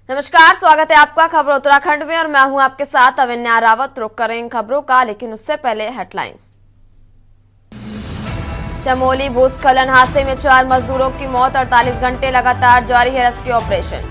नमस्कार, स्वागत है आपका खबर उत्तराखंड में और मैं हूं आपके साथ अविन्या रावत। रुक करें खबरों का, लेकिन उससे पहले हेडलाइंस। चमोली भूस्खलन हादसे में 4 मजदूरों की मौत, 48 घंटे लगातार जारी है रेस्क्यू ऑपरेशन।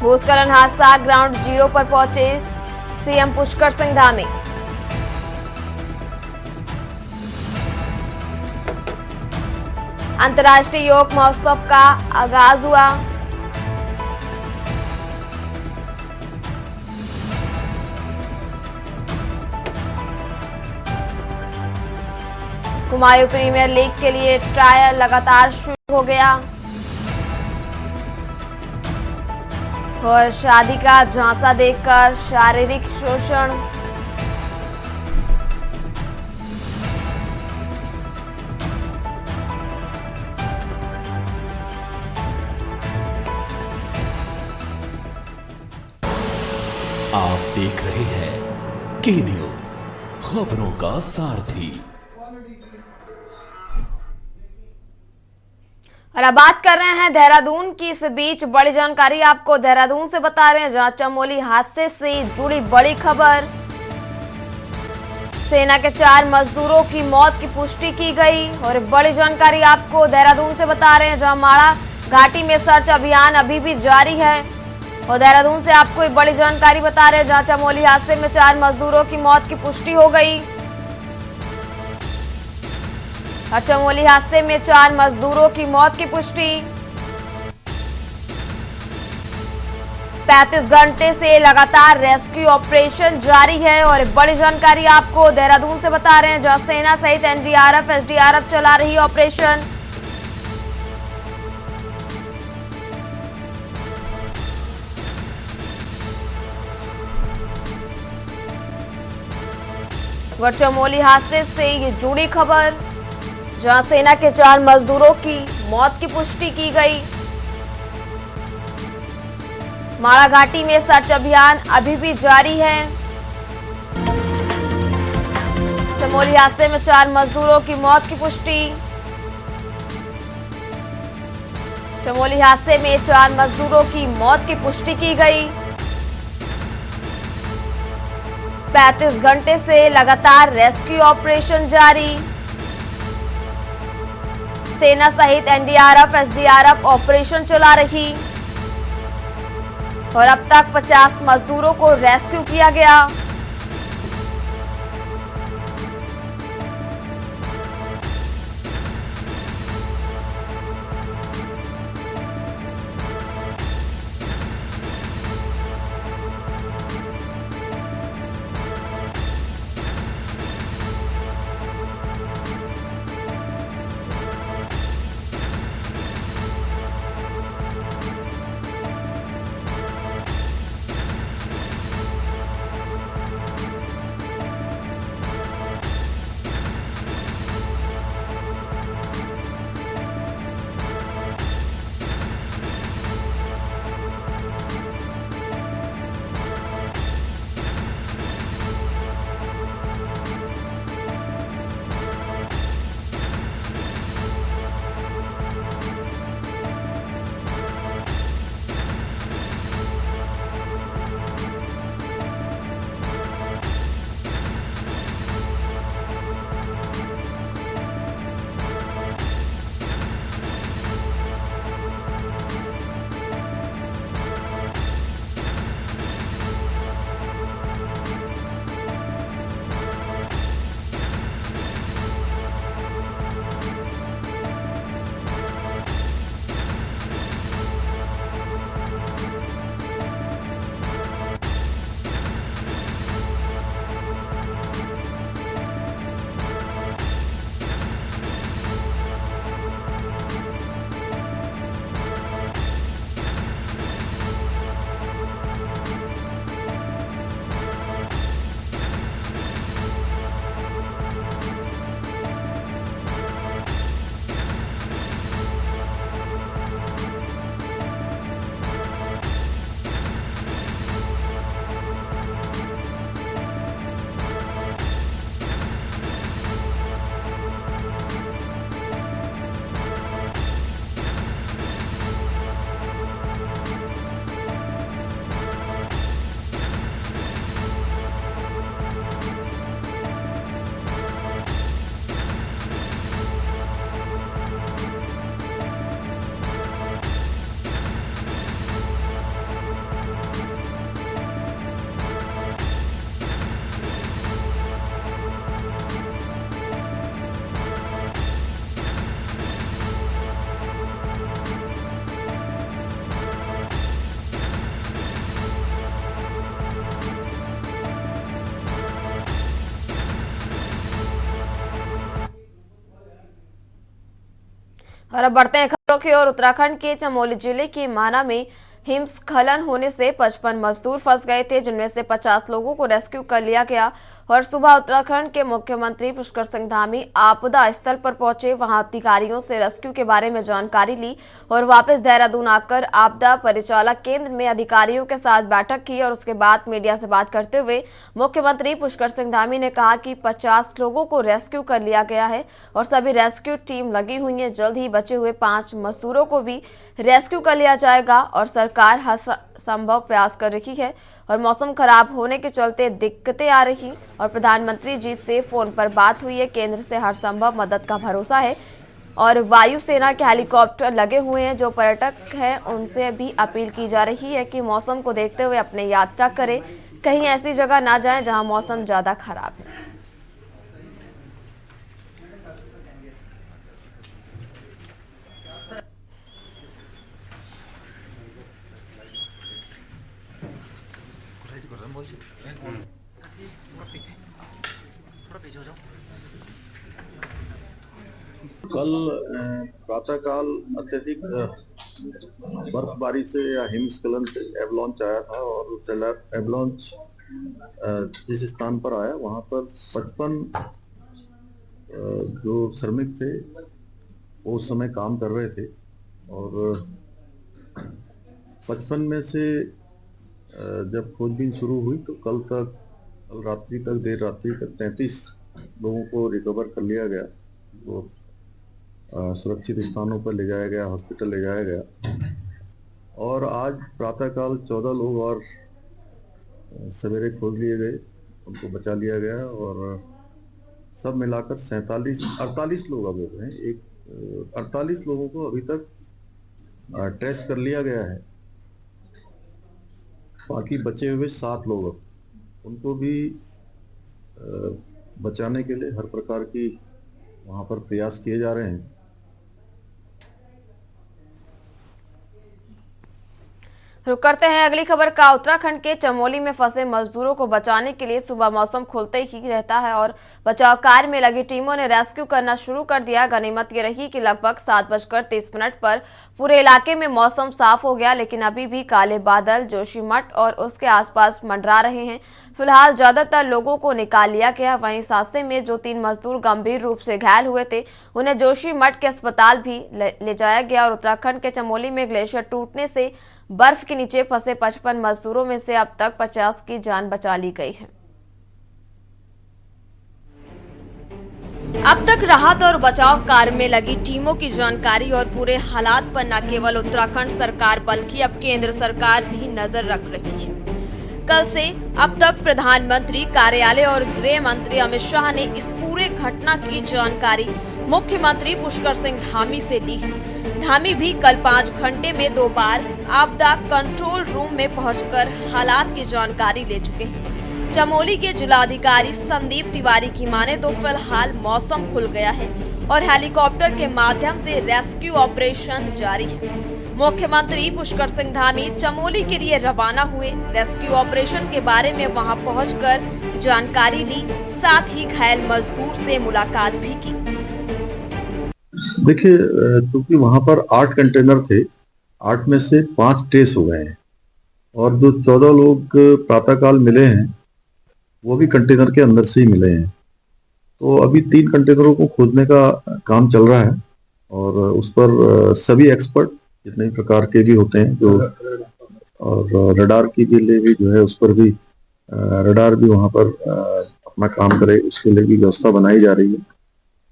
भूस्खलन हादसा ग्राउंड जीरो पर पहुंचे सीएम पुष्कर सिंह धामी। अंतर्राष्ट्रीय योग महोत्सव का आगाज हुआ। कुमायूं प्रीमियर लीग के लिए ट्रायल लगातार शुरू हो गया और शादी का झांसा देकर शारीरिक शोषण। आप देख रहे हैं के न्यूज, खबरों का सारथी। और अब बात कर रहे हैं देहरादून की। इस बीच बड़ी जानकारी आपको देहरादून से बता रहे हैं, जहां चमोली हादसे से जुड़ी बड़ी खबर। सेना के 4 मजदूरों की मौत की पुष्टि की गई और बड़ी जानकारी आपको देहरादून से बता रहे हैं, जहां माड़ा घाटी में सर्च अभियान अभी भी जारी है। और देहरादून से आपको एक बड़ी जानकारी बता रहे हैं, जहां चमोली हादसे में 4 मजदूरों की मौत की पुष्टि हो गई। और चमोली हादसे में 4 मजदूरों की मौत की पुष्टि। 35 घंटे से लगातार रेस्क्यू ऑपरेशन जारी है और बड़ी जानकारी आपको देहरादून से बता रहे हैं, जहां सेना सहित एनडीआरएफ, एसडीआरएफ चला रही ऑपरेशन। और चमोली हादसे से ये जुड़ी खबर, जहां सेना के 4 मजदूरों की मौत की पुष्टि की गई। माड़ा घाटी में सर्च अभियान अभी भी जारी है। चमोली हादसे में 4 मजदूरों की मौत की पुष्टि। चमोली हादसे में 4 मजदूरों की मौत की पुष्टि की गई। 35 घंटे से लगातार रेस्क्यू ऑपरेशन जारी। सेना सहित एनडीआरएफ, एसडीआरएफ ऑपरेशन चला रही और अब तक 50 मजदूरों को रेस्क्यू किया गया। और अब बढ़ते हैं खबरों की ओर। उत्तराखंड के चमोली जिले के माना में हिमस्खलन होने से 55 मजदूर फंस गए थे, जिनमें से 50 लोगों को रेस्क्यू कर लिया गया। और सुबह उत्तराखंड के मुख्यमंत्री पुष्कर सिंह धामी आपदा स्थल पर पहुंचे, वहां अधिकारियों से रेस्क्यू के बारे में जानकारी ली और वापस देहरादून आकर आपदा परिचालक केंद्र में अधिकारियों के साथ बैठक की। और उसके बाद मीडिया से बात करते हुए मुख्यमंत्री पुष्कर सिंह धामी ने कहा कि 50 लोगों को रेस्क्यू कर लिया गया है और सभी रेस्क्यू टीम लगी हुई है। जल्द ही बचे हुए 5 मजदूरों को भी रेस्क्यू कर लिया जाएगा और सरकार हर संभव प्रयास कर रही है। और मौसम खराब होने के चलते दिक्कतें आ रही और प्रधानमंत्री जी से फोन पर बात हुई है। केंद्र से हर संभव मदद का भरोसा है और वायुसेना के हेलीकॉप्टर लगे हुए हैं। जो पर्यटक हैं उनसे भी अपील की जा रही है कि मौसम को देखते हुए अपनी यात्रा करें, कहीं ऐसी जगह ना जाएं जहां मौसम ज्यादा खराब है। कल प्रातःकाल अत्यधिक बर्फबारी से या हिमस्खलन से एवलांच आया था और उस एवलांच जिस स्थान पर आया वहां पर 55 जो श्रमिक थे वो उस समय काम कर रहे थे और 55 में से जब खोजबीन शुरू हुई तो कल रात्रि तक देर रात्रि तक 33 लोगों को रिकवर कर लिया गया। वो सुरक्षित स्थानों पर ले जाया गया, हॉस्पिटल ले जाया गया। और आज प्रातःकाल 14 लोग और सवेरे खोज लिए गए, उनको बचा लिया गया और सब मिलाकर 48 लोग अब हो गए। 48 लोगों को अभी तक ट्रेस कर लिया गया है। बाकी बचे हुए 7 लोग उनको भी बचाने के लिए हर प्रकार की वहां पर प्रयास किए जा रहे हैं। रुक करते हैं अगली खबर का। उत्तराखंड के चमोली में फंसे मजदूरों को बचाने के लिए सुबह मौसम खुलते ही रहता है और बचाव कार्य में लगी टीमों ने रेस्क्यू करना शुरू कर दिया। गनीमत ये रही कि लगभग 7:30 पर पूरे इलाके में मौसम साफ हो गया, लेकिन अभी भी काले बादल जोशीमठ और उसके आसपास मंडरा रहे हैं। फिलहाल ज्यादातर लोगों को निकाल लिया गया। वहीं हादसे में जो 3 मजदूर गंभीर रूप से घायल हुए थे उन्हें जोशीमठ के अस्पताल भी ले जाया गया। और उत्तराखंड के चमोली में ग्लेशियर टूटने से बर्फ के नीचे फंसे 55 मजदूरों में से अब तक 50 की जान बचा ली गई है। अब तक राहत और बचाव कार्य में लगी टीमों की जानकारी और पूरे हालात पर न केवल उत्तराखंड सरकार बल्कि अब केंद्र सरकार भी नजर रख रही है। कल से अब तक प्रधानमंत्री कार्यालय और गृह मंत्री अमित शाह ने इस पूरे घटना की जानकारी मुख्यमंत्री पुष्कर सिंह धामी से ली है। धामी भी कल 5 घंटे में 2 बार आपदा कंट्रोल रूम में पहुंचकर हालात की जानकारी ले चुके हैं। चमोली के जिलाधिकारी संदीप तिवारी की माने तो फिलहाल मौसम खुल गया है और हेलीकॉप्टर के माध्यम से रेस्क्यू ऑपरेशन जारी है। मुख्यमंत्री पुष्कर सिंह धामी चमोली के लिए रवाना हुए। रेस्क्यू ऑपरेशन के बारे में वहां पहुंचकर जानकारी ली, साथ ही घायल मजदूर से मुलाकात भी की। देखिए, क्योंकि वहां पर 8 कंटेनर थे, 8 में से 5 ट्रेस हो गए हैं और जो 14 लोग प्रातःकाल मिले हैं वो भी कंटेनर के अंदर से ही मिले हैं। तो अभी 3 कंटेनरों को खोजने का काम चल रहा है और उस पर सभी एक्सपर्ट जितने प्रकार के भी होते हैं जो और रडार की भी लिए भी जो है उस पर भी रडार भी वहां पर अपना काम करे, उसके लिए भी व्यवस्था बनाई जा रही है।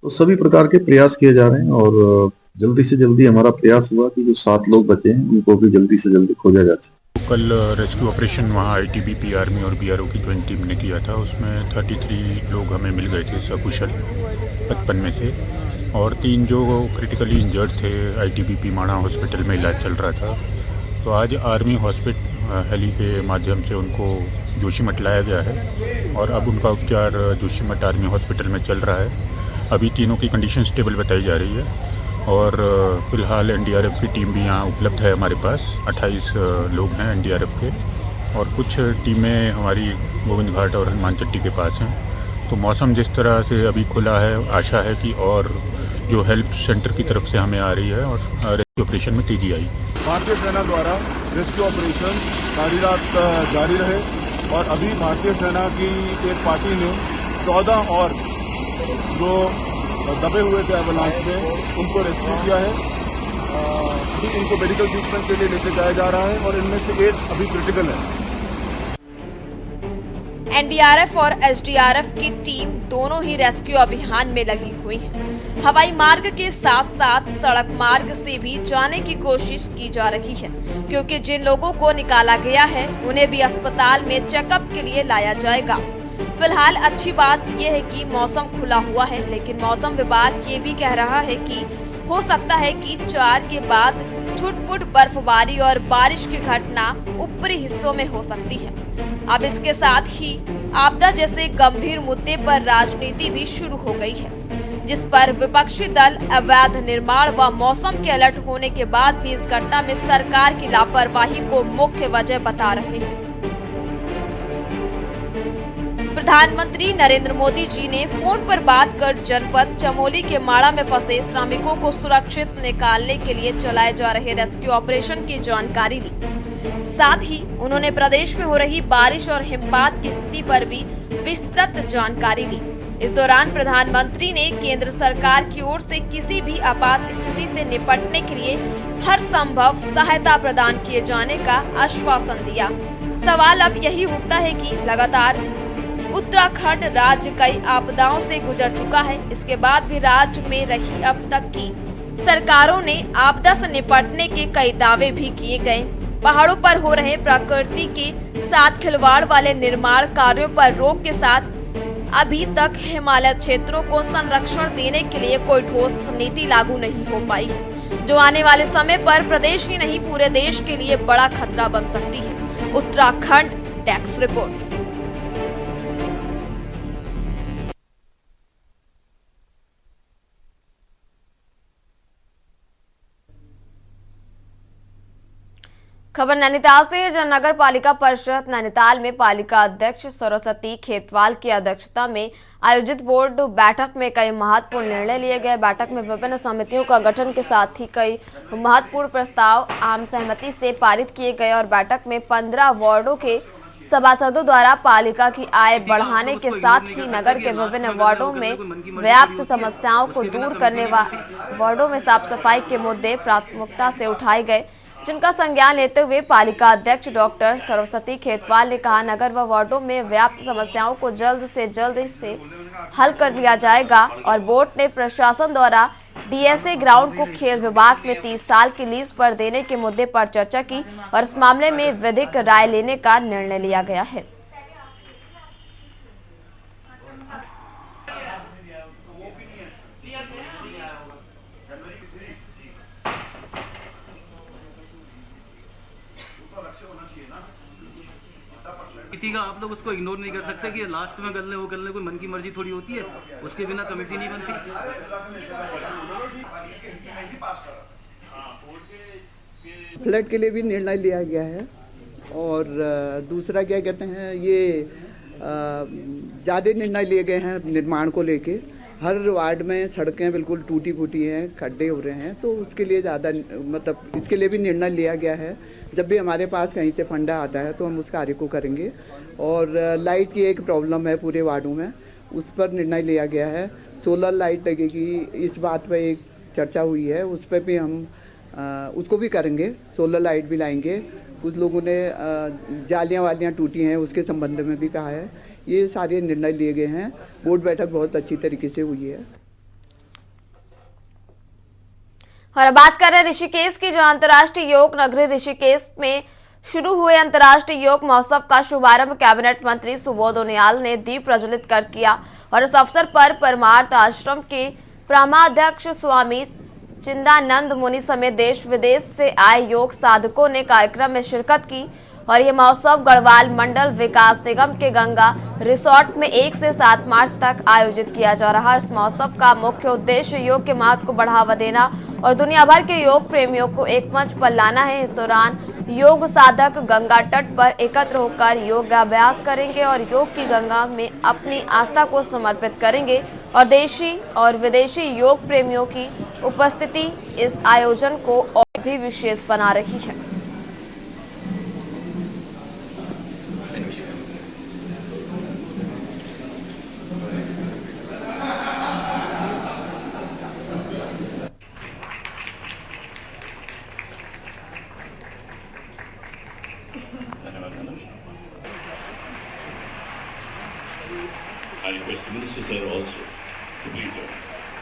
तो सभी प्रकार के प्रयास किए जा रहे हैं और जल्दी से जल्दी हमारा प्रयास हुआ कि जो 7 लोग बचे हैं उनको भी जल्दी से जल्दी खोजा जा सके। कल रेस्क्यू ऑपरेशन वहाँ आईटीबीपी आर्मी और बीआरओ की ज्वाइंट टीम ने किया था। उसमें 33 लोग हमें मिल गए थे सकुशल 55 में से, और 3 जो क्रिटिकली इंजर्ड थे आईटीबीपी माणा हॉस्पिटल में इलाज चल रहा था। तो आज आर्मी हॉस्पिटल हेली के माध्यम से उनको जोशीमठ लाया गया है और अब उनका उपचार जोशीमठ आर्मी हॉस्पिटल में चल रहा है। अभी तीनों की कंडीशन स्टेबल बताई जा रही है और फिलहाल एनडीआरएफ की टीम भी यहाँ उपलब्ध है हमारे पास। 28 लोग हैं एनडीआरएफ के और कुछ टीमें हमारी गोविंद घाट और हनुमान चट्टी के पास हैं। तो मौसम जिस तरह से अभी खुला है, आशा है कि और जो हेल्प सेंटर की तरफ से हमें आ रही है और रेस्क्यू ऑपरेशन में तेजी आई। भारतीय सेना द्वारा रेस्क्यू ऑपरेशन सारी रात जारी रहे और अभी भारतीय सेना की एक पार्टी ने 14 और जो दबे हुए थे एम्बुलेंस में उनको रेस्क्यू किया है। अभी उनको मेडिकल ट्रीटमेंट के लिए लेके जाया जा रहा है और इनमें से एक अभी क्रिटिकल है। एनडीआरएफ और एसडीआरएफ की टीम दोनों ही रेस्क्यू अभियान में लगी हुई है। हवाई मार्ग के साथ साथ सड़क मार्ग से भी जाने की कोशिश की जा रही है, क्योंकि जिन लोगों को निकाला गया है उन्हें भी अस्पताल में चेकअप के लिए लाया जाएगा। फिलहाल अच्छी बात यह है कि मौसम खुला हुआ है, लेकिन मौसम विभाग ये भी कह रहा है कि हो सकता है कि 4 के बाद छुटपुट बर्फबारी और बारिश की घटना ऊपरी हिस्सों में हो सकती है। अब इसके साथ ही आपदा जैसे गंभीर मुद्दे पर राजनीति भी शुरू हो गई है, जिस पर विपक्षी दल अवैध निर्माण व मौसम के अलर्ट होने के बाद भी इस घटना में सरकार की लापरवाही को मुख्य वजह बता रहे हैं। प्रधानमंत्री नरेंद्र मोदी जी ने फोन पर बात कर जनपद चमोली के माड़ा में फंसे श्रमिकों को सुरक्षित निकालने के लिए चलाए जा रहे रेस्क्यू ऑपरेशन की जानकारी ली। साथ ही उन्होंने प्रदेश में हो रही बारिश और हिमपात की स्थिति पर भी विस्तृत जानकारी ली। इस दौरान प्रधानमंत्री ने केंद्र सरकार की ओर से किसी भी आपात स्थिति से निपटने के लिए हर संभव सहायता प्रदान किए जाने का आश्वासन दिया। सवाल अब यही उठता है कि लगातार उत्तराखंड राज्य कई आपदाओं से गुजर चुका है, इसके बाद भी राज्य में रही अब तक की सरकारों ने आपदा से निपटने के कई दावे भी किए गए। पहाड़ों पर हो रहे प्रकृति के साथ खिलवाड़ वाले निर्माण कार्यों पर रोक के साथ अभी तक हिमालय क्षेत्रों को संरक्षण देने के लिए कोई ठोस नीति लागू नहीं हो पाई है, जो आने वाले समय पर प्रदेश ही नहीं पूरे देश के लिए बड़ा खतरा बन सकती है। Uttarakhand desk report. खबर नैनीताल से है, जहां नगर पालिका परिषद नैनीताल में पालिका अध्यक्ष सरस्वती खेतवाल की अध्यक्षता में आयोजित बोर्ड बैठक में कई महत्वपूर्ण निर्णय लिए गए। बैठक में विभिन्न समितियों का गठन के साथ ही कई महत्वपूर्ण प्रस्ताव आम सहमति से पारित किए गए और बैठक में 15 वार्डों के सभासदों द्वारा पालिका की आय बढ़ाने के साथ ही नगर के विभिन्न वार्डों में व्याप्त समस्याओं को दूर करने वार्डों में साफ सफाई के मुद्दे प्राथमिकता से उठाए गए, जिनका संज्ञान लेते हुए पालिका अध्यक्ष डॉक्टर सरस्वती खेतवाल ने कहा, नगर व वार्डों में व्याप्त समस्याओं को जल्द से हल कर लिया जाएगा। और बोर्ड ने प्रशासन द्वारा डीएसए ग्राउंड को खेल विभाग में 30 साल की लीज पर देने के मुद्दे पर चर्चा की और इस मामले में विधिक राय लेने का निर्णय लिया गया है। का आप लोग उसको इग्नोर नहीं कर सकते कि लास्ट में कर ले वो कर ले, कोई मन की मर्जी थोड़ी होती है, उसके बिना कमेटी नहीं बनती। फ्लैट के लिए भी निर्णय लिया गया है और दूसरा क्या कहते हैं, ये ज़्यादा निर्णय लिए गए हैं निर्माण को लेके। हर वार्ड में सड़कें बिल्कुल टूटी फूटी हैं, खड्डे हो रहे हैं, तो उसके लिए ज़्यादा मतलब इसके लिए भी निर्णय लिया गया है। जब भी हमारे पास कहीं से फंडा आता है तो हम उस कार्य को करेंगे। और लाइट की एक प्रॉब्लम है पूरे वार्डों में, उस पर निर्णय लिया गया है। सोलर लाइट लगेगी, इस बात पर एक चर्चा हुई है, उस पर भी हम उसको भी करेंगे, सोलर लाइट भी लाएंगे। कुछ लोगों ने जालियाँ वालियाँ टूटी हैं, उसके संबंध में भी कहा है। ये सारे निर्णय लिए गए हैं। बोर्ड बैठक बहुत अच्छी तरीके से हुई है। और बात कर रहे हैं ऋषिकेश की, जहां अंतर्राष्ट्रीय योग नगरी ऋषिकेश में शुरू हुए अंतर्राष्ट्रीय योग महोत्सव का शुभारंभ कैबिनेट मंत्री सुबोध उनियाल ने दीप प्रज्वलित कर किया और इस अवसर पर परमार्थ आश्रम के परमाध्यक्ष स्वामी चिंदानंद मुनि समेत देश विदेश से आए योग साधकों ने कार्यक्रम में शिरकत की। और यह महोत्सव गढ़वाल मंडल विकास निगम के गंगा रिसोर्ट में 1 से 7 मार्च तक आयोजित किया जा रहा है। इस महोत्सव का मुख्य उद्देश्य योग के महत्व को बढ़ावा देना और दुनिया भर के योग प्रेमियों को एक मंच पर लाना है। इस दौरान योग साधक गंगा तट पर एकत्र होकर योगाभ्यास करेंगे और योग की गंगा में अपनी आस्था को समर्पित करेंगे और देशी और विदेशी योग प्रेमियों की उपस्थिति इस आयोजन को और भी विशेष बना रही है।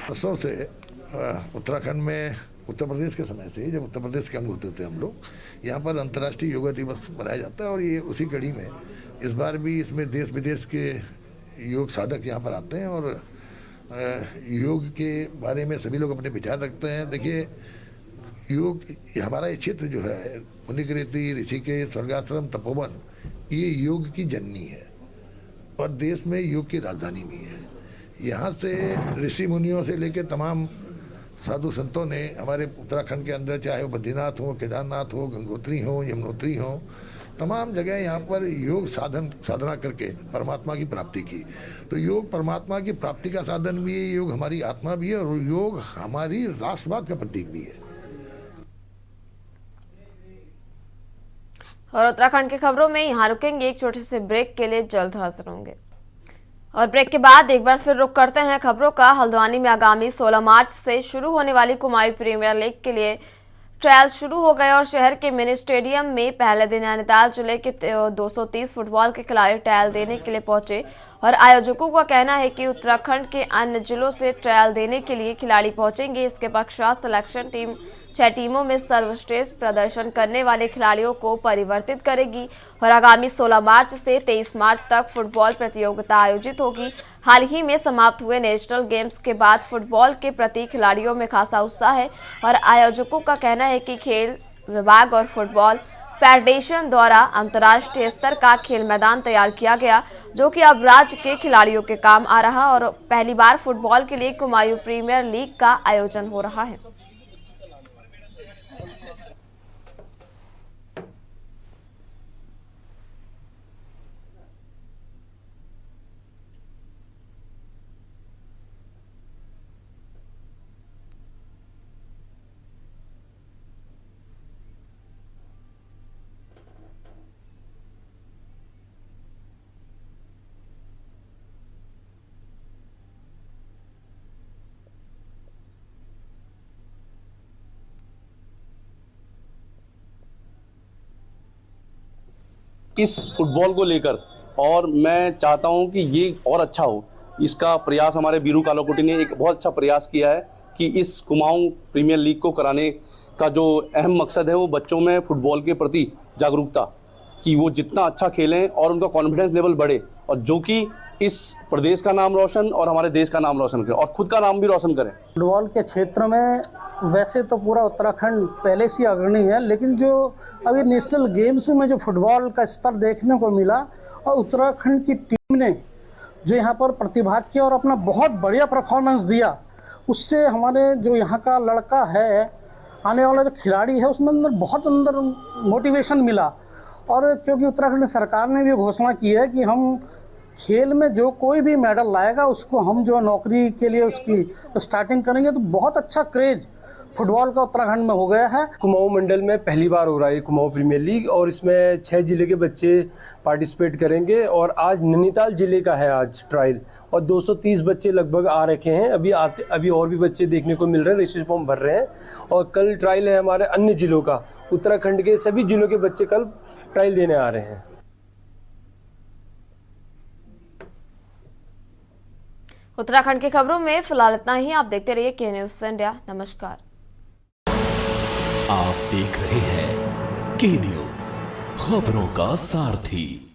वर्षों से उत्तराखंड में उत्तर प्रदेश के समय से, जब उत्तर प्रदेश के अंग होते थे हम लोग, यहाँ पर अंतर्राष्ट्रीय योगा दिवस मनाया जाता है और ये उसी कड़ी में इस बार भी इसमें देश विदेश के योग साधक यहाँ पर आते हैं और योग के बारे में सभी लोग अपने विचार रखते हैं। देखिए, योग हमारा ये क्षेत्र जो है, मुनिकृति, ऋषिकेश, स्वर्गाश्रम, तपोवन, ये योग की जननी है और देश में योग की राजधानी भी है। यहाँ से ऋषि मुनियों से लेकर तमाम साधु संतों ने हमारे उत्तराखंड के अंदर, चाहे वो बद्रीनाथ हो, केदारनाथ हो, गंगोत्री हो, यमुनोत्री हो, तमाम जगह यहाँ पर योग साधना करके परमात्मा की प्राप्ति की। तो योग परमात्मा की प्राप्ति का साधन भी है, योग हमारी आत्मा भी है और योग हमारी राष्ट्रवाद का प्रतीक भी है। और उत्तराखंड की खबरों में यहाँ रुकेंगे, एक छोटे से ब्रेक के लिए जल्द हाजिर होंगे। और ब्रेक के बाद एक बार फिर रुक करते हैं खबरों का। हल्द्वानी में आगामी 16 मार्च से शुरू होने वाली कुमाऊं प्रीमियर लीग के लिए ट्रायल शुरू हो गए और शहर के मिनी स्टेडियम में पहले दिन नैनीताल जिले के 230 फुटबॉल के खिलाड़ी ट्रायल देने के लिए पहुंचे और आयोजकों का कहना है कि उत्तराखंड के अन्य जिलों से ट्रायल देने के लिए खिलाड़ी पहुंचेंगे। इसके पश्चात सिलेक्शन टीम 6 टीमों में सर्वश्रेष्ठ प्रदर्शन करने वाले खिलाड़ियों को परिवर्तित करेगी और आगामी 16 मार्च से 23 मार्च तक फुटबॉल प्रतियोगिता आयोजित होगी। हाल ही में समाप्त हुए नेशनल गेम्स के बाद फुटबॉल के प्रति खिलाड़ियों में खासा उत्साह है और आयोजकों का कहना है कि खेल विभाग और फुटबॉल फेडरेशन द्वारा अंतर्राष्ट्रीय स्तर का खेल मैदान तैयार किया गया, जो कि अब राज्य के खिलाड़ियों के काम आ रहा और पहली बार फुटबॉल के लिए कुमाऊं प्रीमियर लीग का आयोजन हो रहा है। इस फुटबॉल को लेकर और मैं चाहता हूं कि ये और अच्छा हो। इसका प्रयास हमारे बीरू कालाकोटी ने एक बहुत अच्छा प्रयास किया है कि इस कुमाऊं प्रीमियर लीग को कराने का जो अहम मकसद है वो बच्चों में फुटबॉल के प्रति जागरूकता, कि वो जितना अच्छा खेलें और उनका कॉन्फिडेंस लेवल बढ़े और जो कि इस प्रदेश का नाम रोशन और हमारे देश का नाम रोशन करें और खुद का नाम भी रोशन करें। फुटबॉल के क्षेत्र में वैसे तो पूरा उत्तराखंड पहले से अग्रणी है, लेकिन जो अभी नेशनल गेम्स में जो फुटबॉल का स्तर देखने को मिला और उत्तराखंड की टीम ने जो यहाँ पर प्रतिभाग किया और अपना बहुत बढ़िया परफॉर्मेंस दिया, उससे हमारे जो यहाँ का लड़का है, आने वाला जो खिलाड़ी है, उसमें अंदर मोटिवेशन मिला। और क्योंकि उत्तराखंड सरकार ने भी घोषणा की है कि हम खेल में जो कोई भी मेडल लाएगा उसको हम जो नौकरी के लिए उसकी स्टार्टिंग करेंगे, तो बहुत अच्छा क्रेज फुटबॉल का उत्तराखंड में हो गया है। कुमाऊं मंडल में पहली बार हो रहा है कुमाऊं प्रीमियर लीग और इसमें 6 जिले के बच्चे पार्टिसिपेट करेंगे और आज नैनीताल जिले का है आज ट्रायल और 230 बच्चे लगभग आ रखे हैं। अभी और भी बच्चे देखने को मिल रहे हैं, रजिस्ट्रेशन फॉर्म भर रहे हैं और कल ट्रायल है हमारे अन्य जिलों का। उत्तराखंड के सभी जिलों के बच्चे कल ट्रायल देने आ रहे हैं। उत्तराखंड की खबरों में फिलहाल इतना ही। आप देखते रहिए के न्यूज़ इंडिया। नमस्कार। आप देख रहे हैं के न्यूज़, खबरों का सारथी।